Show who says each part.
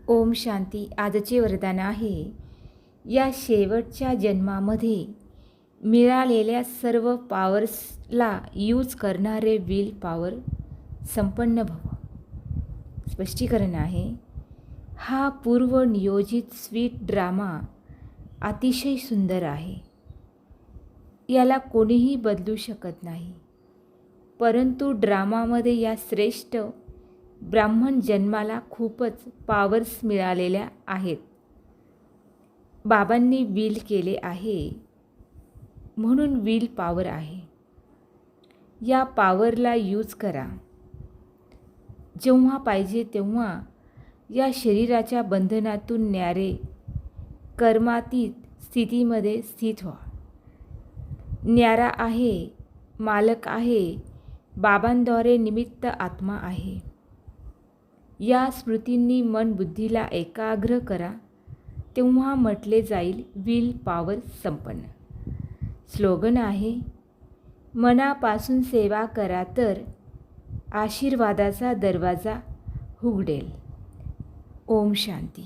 Speaker 1: ओम शांती. आजचे वरदान आहे, या शेवटच्या जन्मामध्ये मिळालेल्या सर्व पॉवर्सला यूज करणारे विल पॉवर संपन्न भव. स्पष्टीकरण आहे, हा पूर्वनियोजित स्वीट ड्रामा अतिशय सुंदर आहे. याला कोणीही बदलू शकत नाही. परंतु ड्रामामध्ये या श्रेष्ठ ब्राह्मण जन्माला खूपच पॉवर्स मिळालेल्या आहेत. बाबांनी विल केले आहे म्हणून विल पॉवर आहे. या पॉवरला यूज करा. जेव्हा पाहिजे तेव्हा या शरीराच्या बंधनातून न्यारे कर्मातीत स्थितीमध्ये स्थित व्हा. न्यारा आहे, मालक आहे, बाबांद्वारे निमित्त आत्मा आहे. या स्मृतींनी मन बुद्धीला एकाग्र करा, तेव्हा म्हटले जाईल विल पॉवर संपन्न. स्लोगन आहे, मनापासून सेवा करा तर आशीर्वादाचा दरवाजा उघडेल. ओम शांती.